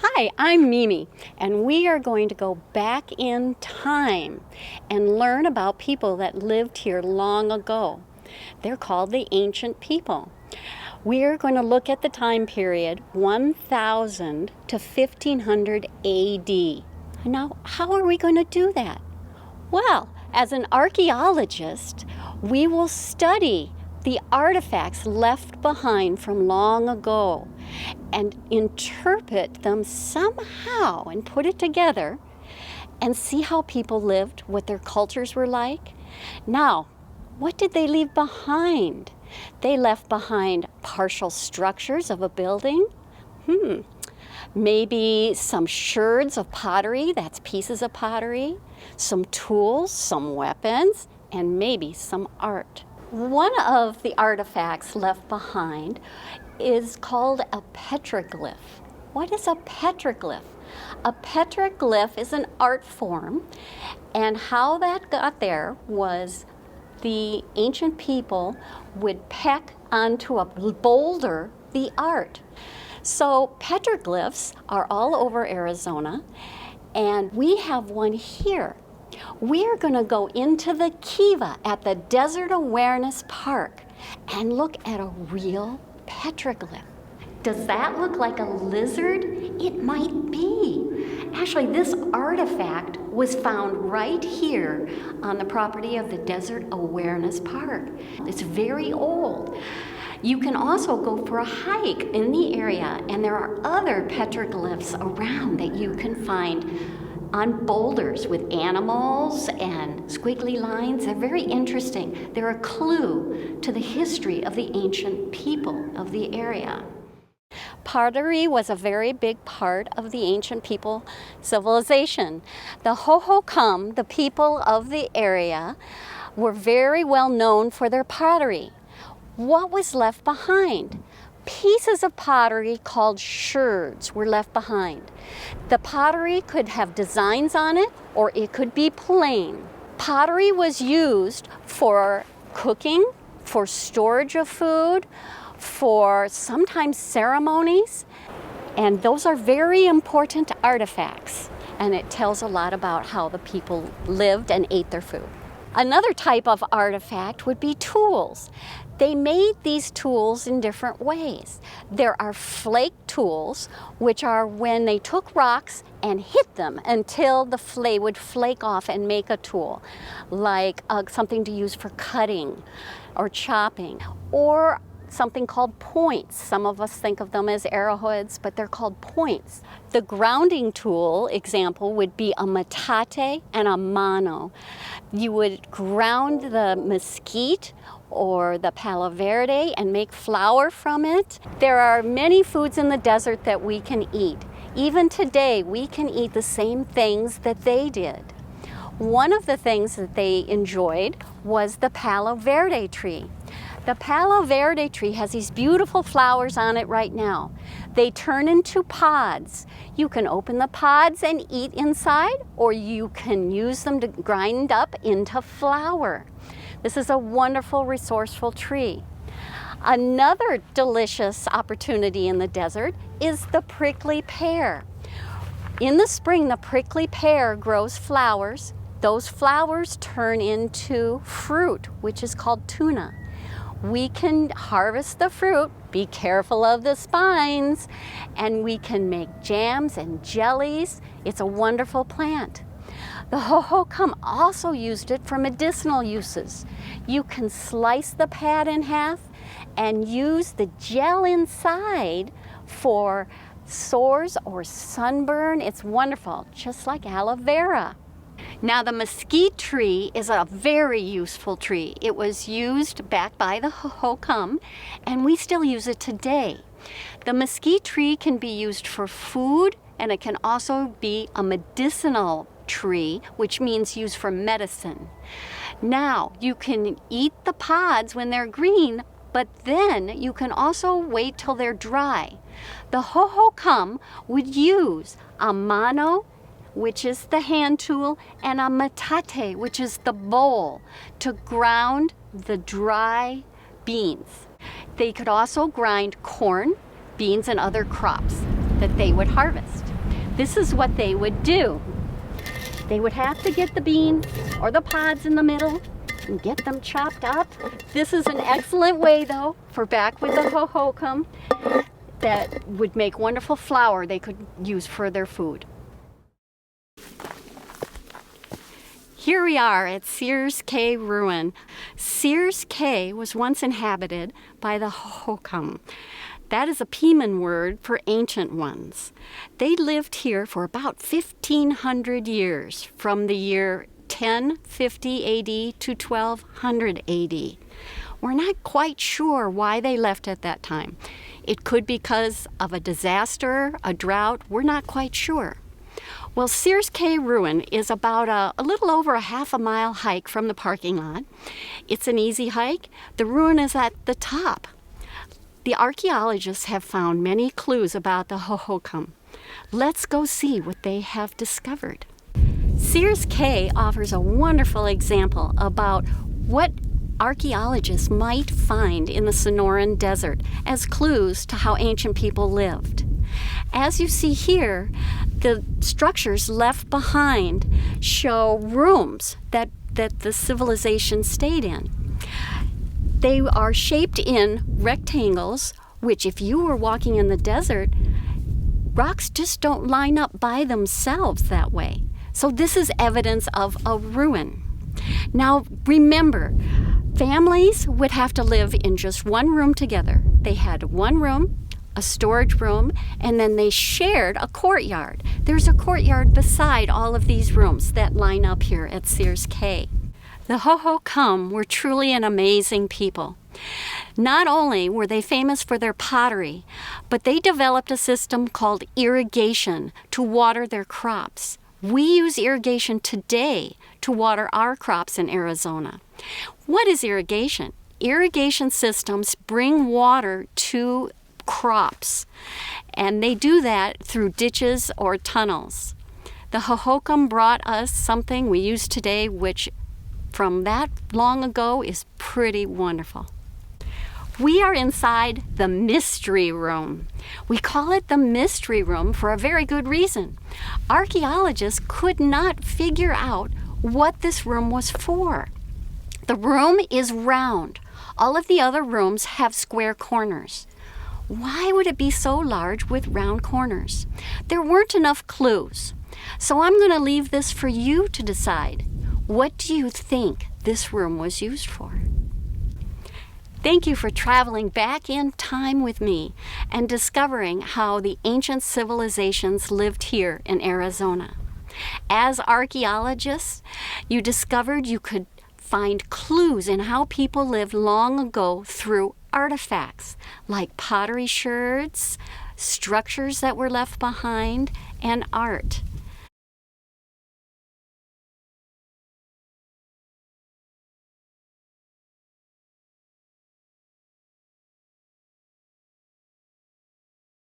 Hi, I'm Mimi, and we are going to go back in time and learn about people that lived here long ago. They're called the ancient people. We're going to look at the time period 1000 to 1500 AD. Now, how are we going to do that? Well, as an archaeologist, we will study the artifacts left behind from long ago and interpret them somehow and put it together and see how people lived, what their cultures were like. Now, what did they leave behind? They left behind partial structures of a building. Maybe some sherds of pottery, that's pieces of pottery, some tools, some weapons, and maybe some art. One of the artifacts left behind is called a petroglyph. What is a petroglyph? A petroglyph is an art form, and how that got there was the ancient people would peck onto a boulder the art. So petroglyphs are all over Arizona, and we have one here. We are going to go into the kiva at the Desert Awareness Park and look at a real petroglyph. Does that look like a lizard? It might be. Actually, this artifact was found right here on the property of the Desert Awareness Park. It's very old. You can also go for a hike in the area, and there are other petroglyphs around that you can find on boulders with animals and squiggly lines. They're very interesting. They're a clue to the history of the ancient people of the area. Pottery was a very big part of the ancient people civilization. The Hohokam, the people of the area, were very well known for their pottery. What was left behind? Pieces of pottery called sherds were left behind. The pottery could have designs on it, or it could be plain. Pottery was used for cooking, for storage of food, for sometimes ceremonies, and those are very important artifacts, and it tells a lot about how the people lived and ate their food. Another type of artifact would be tools. They made these tools in different ways. There are flake tools, which are when they took rocks and hit them until the flake would flake off and make a tool, like something to use for cutting or chopping, or something called points. Some of us think of them as arrowheads, but they're called points. The grounding tool example would be a metate and a mano. You would ground the mesquite or the palo verde and make flour from it. There are many foods in the desert that we can eat. Even today, we can eat the same things that they did. One of the things that they enjoyed was the palo verde tree. The palo verde tree has these beautiful flowers on it right now. They turn into pods. You can open the pods and eat inside, or you can use them to grind up into flour. This is a wonderful, resourceful tree. Another delicious opportunity in the desert is the prickly pear. In the spring, the prickly pear grows flowers. Those flowers turn into fruit, which is called tuna. We can harvest the fruit, be careful of the spines, and we can make jams and jellies. It's a wonderful plant. The Hohokam also used it for medicinal uses. You can slice the pad in half and use the gel inside for sores or sunburn. It's wonderful, just like aloe vera. Now, the mesquite tree is a very useful tree. It was used back by the Hohokam, and we still use it today. The mesquite tree can be used for food, and it can also be a medicinal tree, which means used for medicine. Now, you can eat the pods when they're green, but then you can also wait till they're dry. The Hohokam would use a mano, which is the hand tool, and a metate, which is the bowl, to ground the dry beans. They could also grind corn, beans, and other crops. that they would harvest. This is what they would do. They would have to get the beans or the pods in the middle and get them chopped up. This is an excellent way, though, for back with the Hohokam, that would make wonderful flour they could use for their food. Here we are at Sears Kay Ruin. Sears Kay was once inhabited by the Hohokam. That is a Pima word for ancient ones. They lived here for about 1,500 years, from the year 1050 AD to 1200 AD. We're not quite sure why they left at that time. It could be because of a disaster, a drought, we're not quite sure. Well, Sears Kay Ruin is about a little over a half a mile hike from the parking lot. It's an easy hike. The ruin is at the top. The archaeologists have found many clues about the Hohokam. Let's go see what they have discovered. Sears Kay offers a wonderful example about what archaeologists might find in the Sonoran Desert as clues to how ancient people lived. As you see here, the structures left behind show rooms that the civilization stayed in. They are shaped in rectangles, which if you were walking in the desert, rocks just don't line up by themselves that way. So this is evidence of a ruin. Now remember, families would have to live in just one room together. They had one room, a storage room, and then they shared a courtyard. There's a courtyard beside all of these rooms that line up here at Sears Kay. The Hohokam were truly an amazing people. Not only were they famous for their pottery, but they developed a system called irrigation to water their crops. We use irrigation today to water our crops in Arizona. What is irrigation? Irrigation systems bring water to crops, and they do that through ditches or tunnels. The Hohokam brought us something we use today, which from that long ago is pretty wonderful. We are inside the mystery room. We call it the mystery room for a very good reason. Archaeologists could not figure out what this room was for. The room is round. All of the other rooms have square corners. Why would it be so large with round corners? There weren't enough clues. So I'm going to leave this for you to decide. What do you think this room was used for? Thank you for traveling back in time with me and discovering how the ancient civilizations lived here in Arizona. As archaeologists, you discovered you could find clues in how people lived long ago through artifacts like pottery sherds, structures that were left behind, and art.